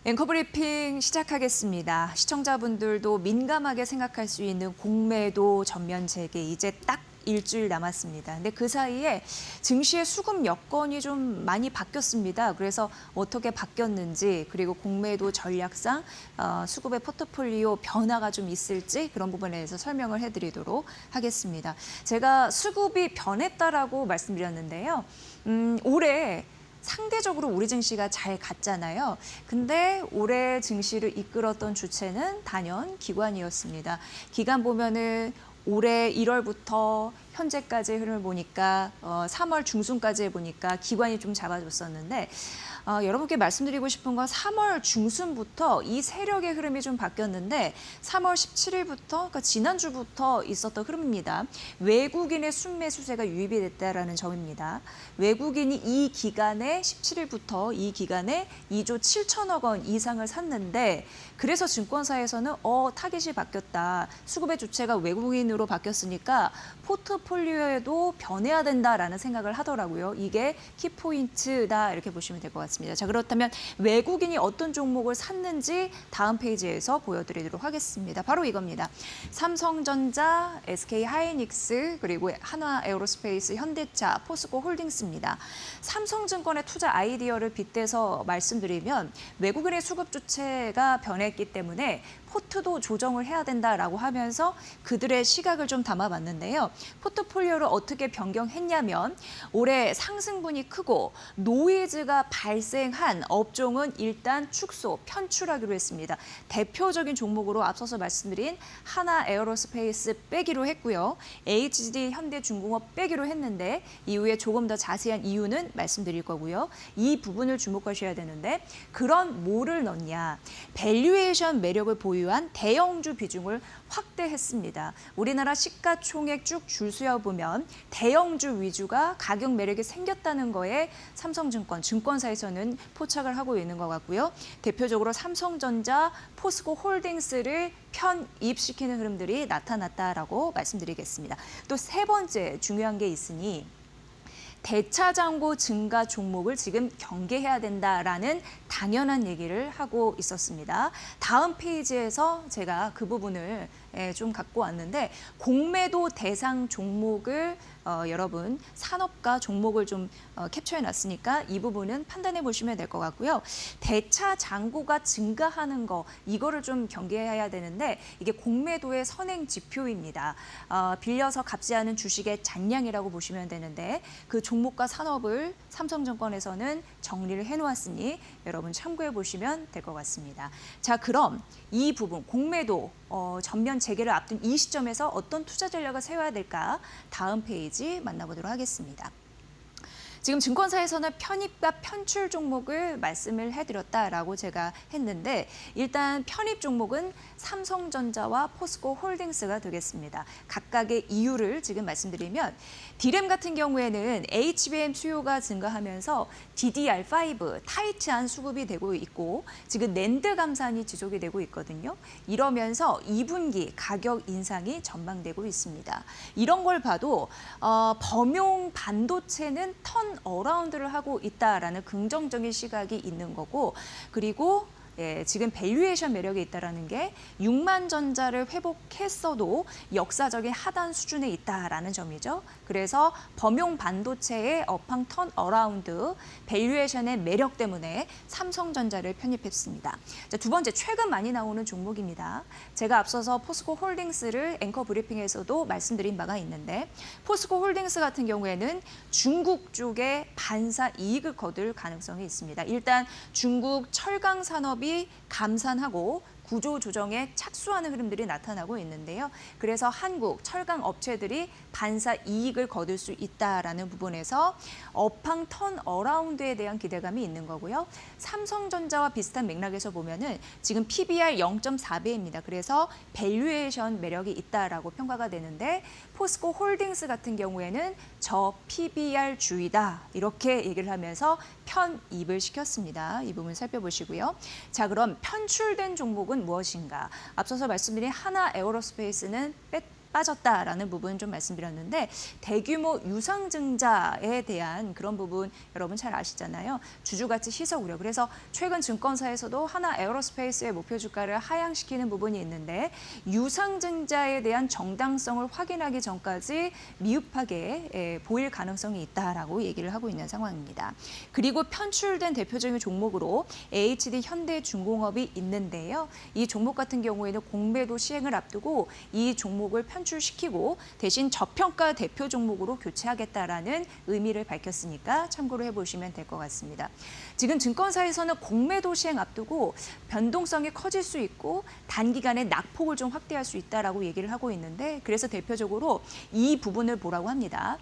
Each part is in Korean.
앵커 브리핑 시작하겠습니다. 시청자분들도 민감하게 생각할 수 있는 공매도 전면 재개 이제 딱 일주일 남았습니다. 근데 그 사이에 증시의 수급 여건이 좀 많이 바뀌었습니다. 그래서 어떻게 바뀌었는지 그리고 공매도 전략상 수급의 포트폴리오 변화가 좀 있을지 그런 부분에 대해서 설명을 해드리도록 하겠습니다. 제가 수급이 변했다라고 말씀드렸는데요. 올해 상대적으로 우리 증시가 잘 갔잖아요. 근데 올해 증시를 이끌었던 주체는 단연 기관이었습니다. 기관 보면은 올해 1월부터 현재까지의 흐름을 보니까 3월 중순까지 보니까 기관이 좀 잡아줬었는데 여러분께 말씀드리고 싶은 건 3월 중순부터 이 세력의 흐름이 좀 바뀌었는데 3월 17일부터 그러니까 지난주부터 있었던 흐름입니다. 외국인의 순매수세가 유입이 됐다라는 점입니다. 외국인이 이 기간에 17일부터 이 기간에 2조 7천억 원 이상을 샀는데 그래서 증권사에서는 타깃이 바뀌었다. 수급의 주체가 외국인으로 바뀌었으니까 포트폴리오에도 변해야 된다라는 생각을 하더라고요. 이게 키포인트다 이렇게 보시면 될 것 같습니다. 자, 그렇다면 외국인이 어떤 종목을 샀는지 다음 페이지에서 보여드리도록 하겠습니다. 바로 이겁니다. 삼성전자, SK하이닉스, 그리고 한화에어로스페이스, 현대차, 포스코 홀딩스입니다. 삼성증권의 투자 아이디어를 빗대서 말씀드리면 외국인의 수급 주체가 변했기 때문에 포트도 조정을 해야 된다라고 하면서 그들의 시각을 좀 담아봤는데요. 포트폴리오를 어떻게 변경했냐면 올해 상승분이 크고 노이즈가 발생한 업종은 일단 축소, 편출하기로 했습니다. 대표적인 종목으로 앞서서 말씀드린 하나에어로스페이스 빼기로 했고요. HDD 현대중공업 빼기로 했는데 이후에 조금 더 자세한 이유는 말씀드릴 거고요. 이 부분을 주목하셔야 되는데 그런 뭐를 넣냐. 밸류에이션 매력을 보유한 대형주 비중을 확대했습니다. 우리나라 시가총액 쭉 줄 세어보면 대형주 위주가 가격 매력이 생겼다는 거에 삼성증권, 증권사에서는 포착을 하고 있는 것 같고요. 대표적으로 삼성전자, 포스코 홀딩스를 편입시키는 흐름들이 나타났다라고 말씀드리겠습니다. 또 세 번째 중요한 게 있으니 대차장고 증가 종목을 지금 경계해야 된다라는 당연한 얘기를 하고 있었습니다. 다음 페이지에서 제가 그 부분을 좀 갖고 왔는데 공매도 대상 종목을 여러분 산업과 종목을 좀 캡처해 놨으니까 이 부분은 판단해 보시면 될 것 같고요. 대차 잔고가 증가하는 거 이거를 좀 경계해야 되는데 이게 공매도의 선행 지표입니다. 빌려서 갚지 않은 주식의 잔량이라고 보시면 되는데 그 종목과 산업을 삼성증권에서는 정리를 해놓았으니 여러분 참고해 보시면 될 것 같습니다. 자, 그럼 이 부분 공매도 전면 재개를 앞둔 이 시점에서 어떤 투자 전략을 세워야 될까? 다음 페이지 만나보도록 하겠습니다. 지금 증권사에서는 편입과 편출 종목을 말씀을 해드렸다라고 제가 했는데 일단 편입 종목은 삼성전자와 포스코 홀딩스가 되겠습니다. 각각의 이유를 지금 말씀드리면 디램 같은 경우에는 HBM 수요가 증가하면서 DDR5 타이트한 수급이 되고 있고 지금 낸드 감산이 지속이 되고 있거든요. 이러면서 2분기 가격 인상이 전망되고 있습니다. 이런 걸 봐도 범용 반도체는 턴 어라운드를 하고 있다라는 긍정적인 시각이 있는 거고 그리고 지금 밸류에이션 매력이 있다라는 게 6만 전자를 회복했어도 역사적인 하단 수준에 있다라는 점이죠. 그래서 범용 반도체의 업황 턴 어라운드 밸류에이션의 매력 때문에 삼성전자를 편입했습니다. 자, 두 번째 최근 많이 나오는 종목입니다. 제가 앞서서 포스코 홀딩스를 앵커 브리핑에서도 말씀드린 바가 있는데 포스코 홀딩스 같은 경우에는 중국 쪽에 반사 이익을 거둘 가능성이 있습니다. 일단 중국 철강 산업이 감산하고 구조 조정에 착수하는 흐름들이 나타나고 있는데요. 그래서 한국 철강 업체들이 반사 이익을 거둘 수 있다라는 부분에서 업황 턴 어라운드에 대한 기대감이 있는 거고요. 삼성전자와 비슷한 맥락에서 보면은 지금 PBR 0.4배입니다. 그래서 밸류에이션 매력이 있다라고 평가가 되는데 포스코 홀딩스 같은 경우에는 저 PBR 주의다 이렇게 얘기를 하면서 편입을 시켰습니다. 이 부분 살펴보시고요. 자, 그럼 편출된 종목은 무엇인가? 앞서서 말씀드린 하나에어로스페이스는 빠졌다라는 부분 좀 말씀드렸는데 대규모 유상증자에 대한 그런 부분 여러분 잘 아시잖아요. 주주가치 희석 우려. 그래서 최근 증권사에서도 하나 에어로스페이스의 목표 주가를 하향시키는 부분이 있는데 유상증자에 대한 정당성을 확인하기 전까지 미흡하게 보일 가능성이 있다라고 얘기를 하고 있는 상황입니다. 그리고 편출된 대표적인 종목으로 HD 현대중공업이 있는데요. 이 종목 같은 경우에는 공매도 시행을 앞두고 이 종목을 편출시키고 대신 저평가 대표 종목으로 교체하겠다라는 의미를 밝혔으니까 참고로 해보시면 될 것 같습니다. 지금 증권사에서는 공매도 시행 앞두고 변동성이 커질 수 있고 단기간에 낙폭을 좀 확대할 수 있다라고 얘기를 하고 있는데 그래서 대표적으로 이 부분을 보라고 합니다.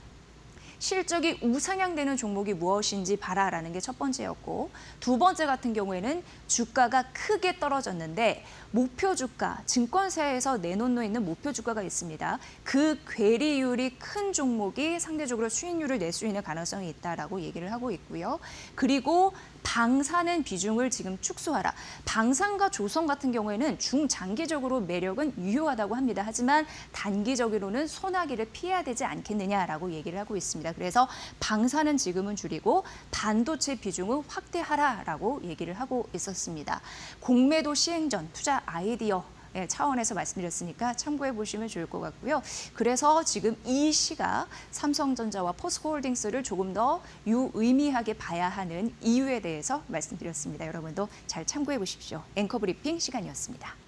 실적이 우상향되는 종목이 무엇인지 봐라라는 게 첫 번째였고 두 번째 같은 경우에는 주가가 크게 떨어졌는데 목표 주가, 증권사에서 내놓고 있는 목표 주가가 있습니다. 그 괴리율이 큰 종목이 상대적으로 수익률을 낼 수 있는 가능성이 있다라고 얘기를 하고 있고요. 그리고 방사능 비중을 지금 축소하라. 방산과 조선 같은 경우에는 중장기적으로 매력은 유효하다고 합니다. 하지만 단기적으로는 소나기를 피해야 되지 않겠느냐라고 얘기를 하고 있습니다. 그래서 방사는 지금은 줄이고 반도체 비중을 확대하라라고 얘기를 하고 있었습니다. 공매도 시행 전 투자 아이디어 차원에서 말씀드렸으니까 참고해 보시면 좋을 것 같고요. 그래서 지금 이 시가 삼성전자와 포스코홀딩스를 조금 더 유의미하게 봐야 하는 이유에 대해서 말씀드렸습니다. 여러분도 잘 참고해 보십시오. 앵커 브리핑 시간이었습니다.